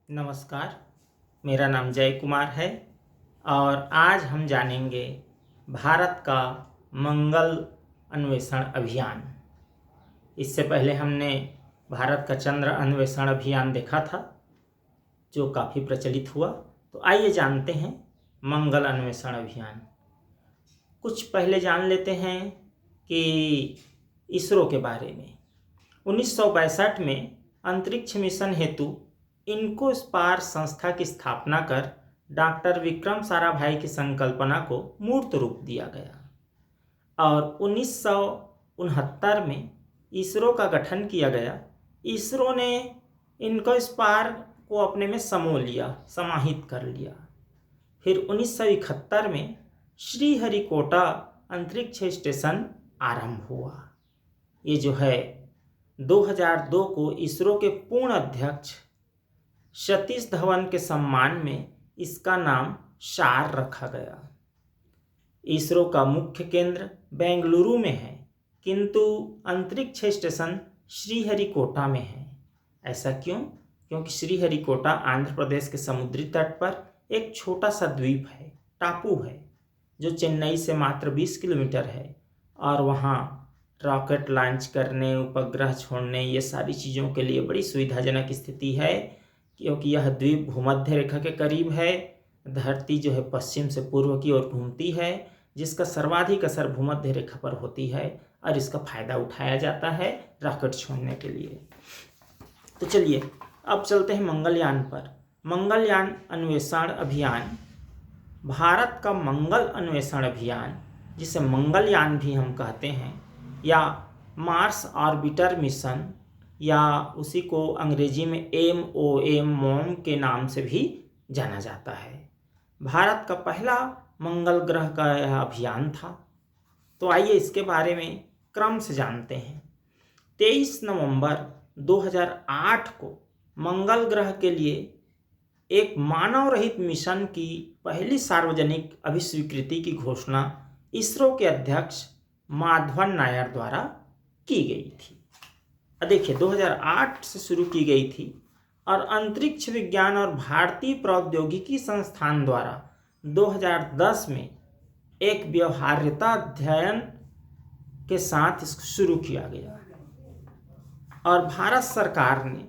नमस्कार, मेरा नाम जय कुमार है और आज हम जानेंगे भारत का मंगल अन्वेषण अभियान। इससे पहले हमने भारत का चंद्र अन्वेषण अभियान देखा था जो काफ़ी प्रचलित हुआ। तो आइए जानते हैं मंगल अन्वेषण अभियान। कुछ पहले जान लेते हैं कि इसरो के बारे में। 1962 में अंतरिक्ष मिशन हेतु इन्कोस्पार संस्था की स्थापना कर डॉक्टर विक्रम साराभाई की संकल्पना को मूर्त रूप दिया गया और 1969 में इसरो का गठन किया गया। इसरो ने इन्कोस्पार को अपने में समाहित कर लिया। फिर 1971 में श्रीहरिकोटा अंतरिक्ष स्टेशन आरंभ हुआ। ये जो है 2002 को इसरो के पूर्ण अध्यक्ष सतीश धवन के सम्मान में इसका नाम सार रखा गया। इसरो का मुख्य केंद्र बेंगलुरु में है किंतु अंतरिक्ष स्टेशन श्रीहरिकोटा में है। ऐसा क्यों? क्योंकि श्रीहरिकोटा आंध्र प्रदेश के समुद्री तट पर एक छोटा सा द्वीप है, टापू है, जो चेन्नई से मात्र 20 किलोमीटर है और वहाँ रॉकेट लॉन्च करने, उपग्रह छोड़ने, ये सारी चीज़ों के लिए बड़ी सुविधाजनक स्थिति है क्योंकि यह द्वीप भूमध्य रेखा के करीब है। धरती जो है पश्चिम से पूर्व की ओर घूमती है, जिसका सर्वाधिक असर भूमध्य रेखा पर होती है और इसका फायदा उठाया जाता है रॉकेट छोड़ने के लिए। तो चलिए अब चलते हैं मंगलयान पर। मंगलयान अन्वेषण अभियान भारत का मंगल अन्वेषण अभियान, जिसे मंगलयान भी हम कहते हैं, या मार्स ऑर्बिटर मिशन, या उसी को अंग्रेजी में MOM के नाम से भी जाना जाता है, भारत का पहला मंगल ग्रह का यह अभियान था। तो आइए इसके बारे में क्रम से जानते हैं। 23 नवंबर 2008 को मंगल ग्रह के लिए एक मानव रहित मिशन की पहली सार्वजनिक अभिस्वीकृति की घोषणा इसरो के अध्यक्ष माधवन नायर द्वारा की गई थी। देखिए 2008 से शुरू की गई थी और अंतरिक्ष विज्ञान और भारतीय प्रौद्योगिकी संस्थान द्वारा 2010 में एक व्यवहार्यता अध्ययन के साथ इसको शुरू किया गया और भारत सरकार ने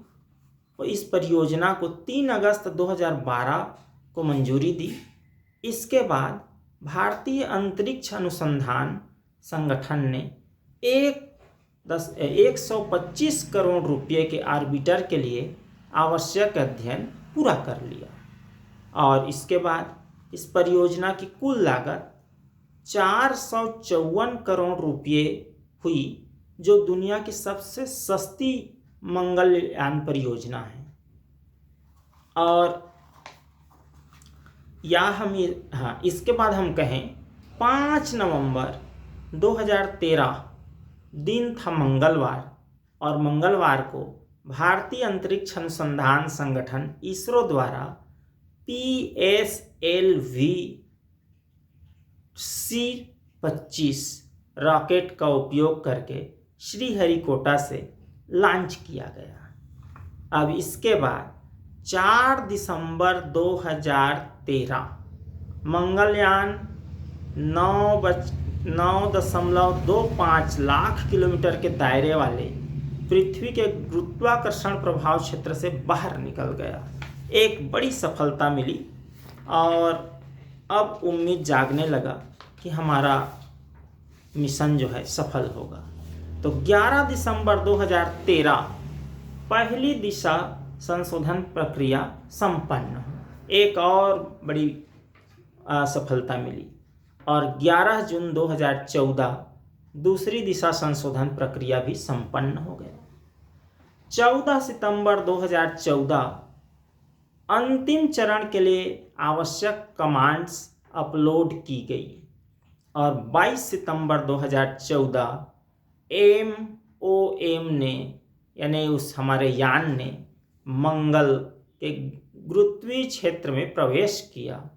इस परियोजना को 3 अगस्त 2012 को मंजूरी दी। इसके बाद भारतीय अंतरिक्ष अनुसंधान संगठन ने 125 करोड़ रुपये के ऑर्बिटर के लिए आवश्यक अध्ययन पूरा कर लिया और इसके बाद इस परियोजना की कुल लागत 454 करोड़ रुपये हुई, जो दुनिया की सबसे सस्ती मंगलयान परियोजना है। और इसके बाद हम कहें 5 नवंबर 2013 दिन था मंगलवार और मंगलवार को भारतीय अंतरिक्ष अनुसंधान संगठन इसरो द्वारा PSLV C-25 रॉकेट का उपयोग करके श्रीहरिकोटा से लॉन्च किया गया। अब इसके बाद 4 दिसंबर 2013 मंगलयान 9.25 लाख किलोमीटर के दायरे वाले पृथ्वी के गुरुत्वाकर्षण प्रभाव क्षेत्र से बाहर निकल गया। एक बड़ी सफलता मिली और अब उम्मीद जागने लगा कि हमारा मिशन जो है सफल होगा। तो 11 दिसंबर 2013 पहली दिशा संशोधन प्रक्रिया संपन्न हुई। एक और बड़ी सफलता मिली और 11 जून 2014 दूसरी दिशा संशोधन प्रक्रिया भी संपन्न हो गया। 14 सितंबर 2014 अंतिम चरण के लिए आवश्यक कमांड्स अपलोड की गई और 22 सितंबर 2014 MOM ने, यानी उस हमारे यान ने, मंगल के गुरुत्वीय क्षेत्र में प्रवेश किया।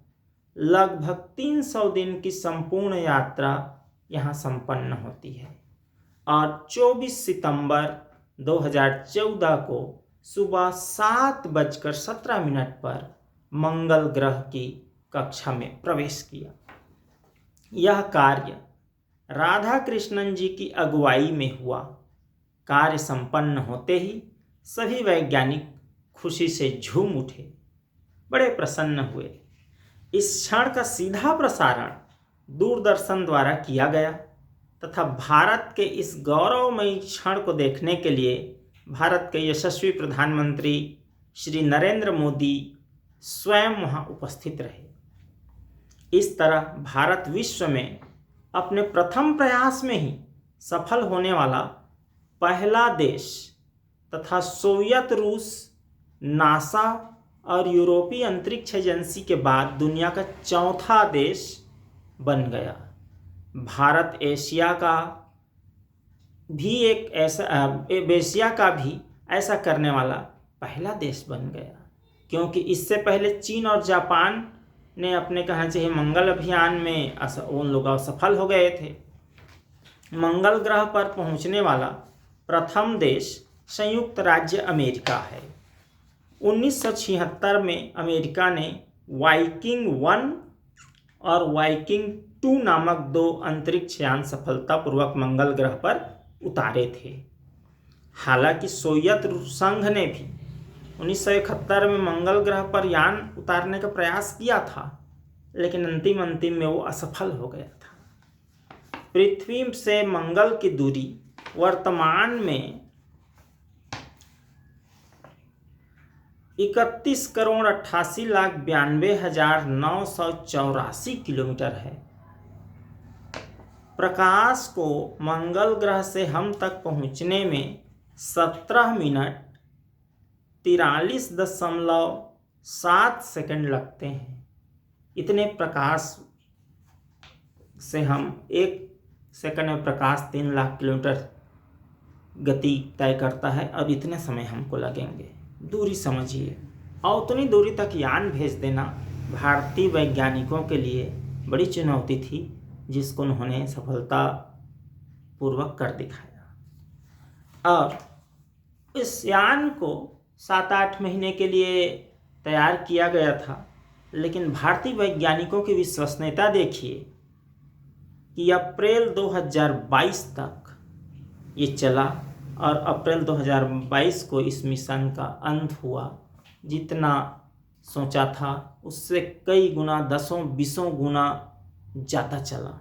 लगभग 300 दिन की संपूर्ण यात्रा यहाँ संपन्न होती है और 24 सितंबर 2014 को सुबह 7:17 पर मंगल ग्रह की कक्षा में प्रवेश किया। यह कार्य राधा कृष्णन जी की अगुवाई में हुआ। कार्य संपन्न होते ही सभी वैज्ञानिक खुशी से झूम उठे, बड़े प्रसन्न हुए। इस क्षण का सीधा प्रसारण दूरदर्शन द्वारा किया गया तथा भारत के इस गौरवमयी क्षण को देखने के लिए भारत के यशस्वी प्रधानमंत्री श्री नरेंद्र मोदी स्वयं वहां उपस्थित रहे। इस तरह भारत विश्व में अपने प्रथम प्रयास में ही सफल होने वाला पहला देश तथा सोवियत रूस, नासा और यूरोपीय अंतरिक्ष एजेंसी के बाद दुनिया का चौथा देश बन गया। भारत एशिया का भी ऐसा करने वाला पहला देश बन गया, क्योंकि इससे पहले चीन और जापान ने अपने कहना चाहिए मंगल अभियान में उन लोग असफल हो गए थे। मंगल ग्रह पर पहुंचने वाला प्रथम देश संयुक्त राज्य अमेरिका है। 1976 में अमेरिका ने वाइकिंग 1 और वाइकिंग 2 नामक 2 अंतरिक्ष यान सफलतापूर्वक मंगल ग्रह पर उतारे थे। हालांकि सोवियत संघ ने भी 1971 में मंगल ग्रह पर यान उतारने का प्रयास किया था, लेकिन अंतिम में वो असफल हो गया था। पृथ्वी से मंगल की दूरी वर्तमान में 31,88,92,984 किलोमीटर है। प्रकाश को मंगल ग्रह से हम तक पहुंचने में 17 मिनट 43.7 सेकंड लगते हैं। इतने प्रकाश से हम 1 सेकंड में प्रकाश 3 लाख किलोमीटर गति तय करता है। अब इतने समय हमको लगेंगे। दूरी समझिए, और उतनी दूरी तक यान भेज देना भारतीय वैज्ञानिकों के लिए बड़ी चुनौती थी, जिसको उन्होंने सफलतापूर्वक कर दिखाया। और इस यान को 7-8 महीने के लिए तैयार किया गया था, लेकिन भारतीय वैज्ञानिकों की विश्वसनीयता देखिए कि अप्रैल 2022 तक ये चला, और अप्रैल 2022 को इस मिशन का अंत हुआ। जितना सोचा था उससे कई गुना, 10-20 गुना ज़्यादा चला।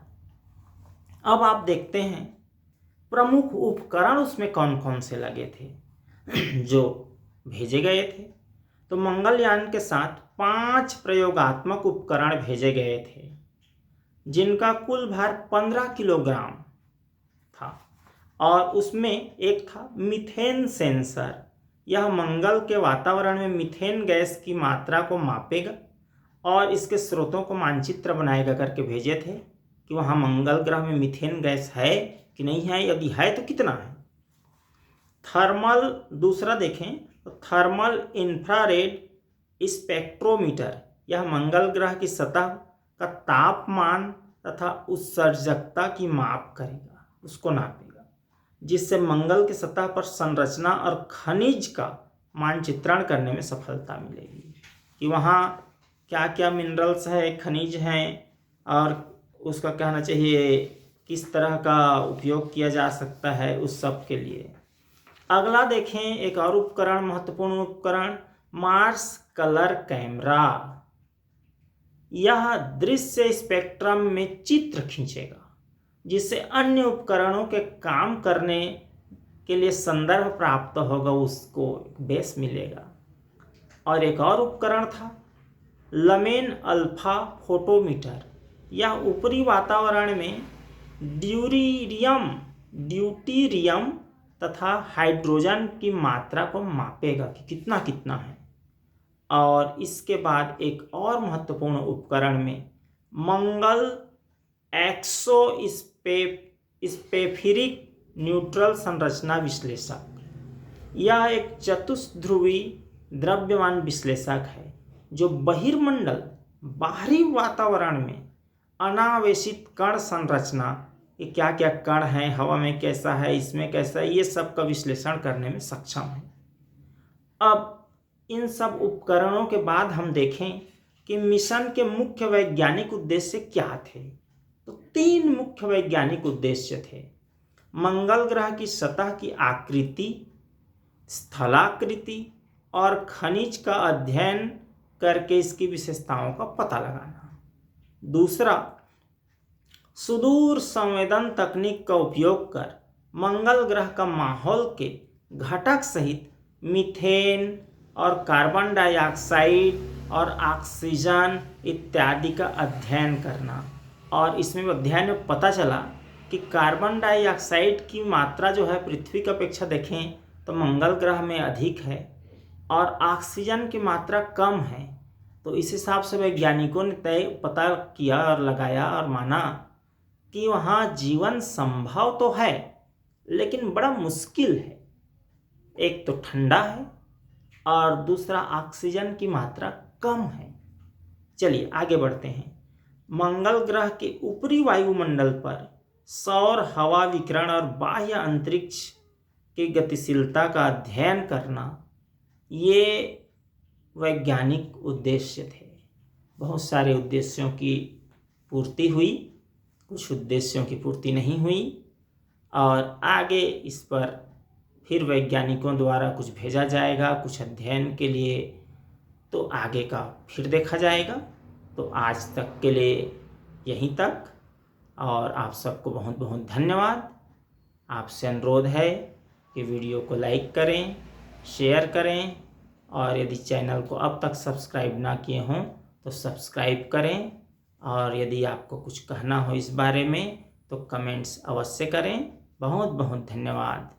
अब आप देखते हैं प्रमुख उपकरण उसमें कौन कौन से लगे थे जो भेजे गए थे। तो मंगलयान के साथ 5 प्रयोगात्मक उपकरण भेजे गए थे, जिनका कुल भार 15 किलोग्राम था, और उसमें एक था मीथेन सेंसर। यह मंगल के वातावरण में मीथेन गैस की मात्रा को मापेगा और इसके स्रोतों को मानचित्र बनाएगा करके भेजे थे कि वहाँ मंगल ग्रह में मीथेन गैस है कि नहीं है, यदि है तो कितना है। थर्मल, दूसरा देखें तो थर्मल इंफ्रारेड स्पेक्ट्रोमीटर, यह मंगल ग्रह की सतह का तापमान तथा उत्सर्जकता की माप करेगा, उसको नापेगा, जिससे मंगल की सतह पर संरचना और खनिज का मानचित्रण करने में सफलता मिलेगी कि वहाँ क्या क्या मिनरल्स है, खनिज हैं, और उसका कहना चाहिए किस तरह का उपयोग किया जा सकता है उस सब के लिए। अगला देखें एक और उपकरण, महत्वपूर्ण उपकरण, मार्स कलर कैमरा। यह दृश्य स्पेक्ट्रम में चित्र खींचेगा, जिससे अन्य उपकरणों के काम करने के लिए संदर्भ प्राप्त होगा, उसको बेस मिलेगा। और एक और उपकरण था लमेन अल्फा फोटोमीटर। यह ऊपरी वातावरण में ड्यूटीरियम तथा हाइड्रोजन की मात्रा को मापेगा कि कितना कितना है। और इसके बाद एक और महत्वपूर्ण उपकरण में मंगल एक्सोस्पेफिरिक न्यूट्रल संरचना विश्लेषक। यह एक चतुष्ध्रुवी द्रव्यमान विश्लेषक है जो बहिर्मंडल, बाहरी वातावरण में अनावेशित कण संरचना, कि क्या क्या कण हैं, हवा में कैसा है, इसमें कैसा है, ये सब का विश्लेषण करने में सक्षम है। अब इन सब उपकरणों के बाद हम देखें कि मिशन के मुख्य वैज्ञानिक उद्देश्य क्या थे। तो 3 मुख्य वैज्ञानिक उद्देश्य थे। मंगल ग्रह की सतह की आकृति, स्थलाकृति और खनिज का अध्ययन करके इसकी विशेषताओं का पता लगाना। दूसरा, सुदूर संवेदन तकनीक का उपयोग कर मंगल ग्रह का माहौल के घटक सहित मीथेन और कार्बन डाइऑक्साइड और ऑक्सीजन इत्यादि का अध्ययन करना। और इसमें अध्ययन में पता चला कि कार्बन डाइऑक्साइड की मात्रा जो है पृथ्वी की अपेक्षा देखें तो मंगल ग्रह में अधिक है और ऑक्सीजन की मात्रा कम है। तो इस हिसाब से वैज्ञानिकों ने पता किया और लगाया और माना कि वहाँ जीवन संभव तो है लेकिन बड़ा मुश्किल है। एक तो ठंडा है और दूसरा ऑक्सीजन की मात्रा कम है। चलिए आगे बढ़ते हैं। मंगल ग्रह के ऊपरी वायुमंडल पर सौर हवा विकिरण और बाह्य अंतरिक्ष की गतिशीलता का अध्ययन करना, ये वैज्ञानिक उद्देश्य थे। बहुत सारे उद्देश्यों की पूर्ति हुई, कुछ उद्देश्यों की पूर्ति नहीं हुई और आगे इस पर फिर वैज्ञानिकों द्वारा कुछ भेजा जाएगा कुछ अध्ययन के लिए, तो आगे का फिर देखा जाएगा। तो आज तक के लिए यहीं तक और आप सबको बहुत बहुत धन्यवाद। आपसे अनुरोध है कि वीडियो को लाइक करें, शेयर करें और यदि चैनल को अब तक सब्सक्राइब ना किए हों तो सब्सक्राइब करें और यदि आपको कुछ कहना हो इस बारे में तो कमेंट्स अवश्य करें। बहुत बहुत धन्यवाद।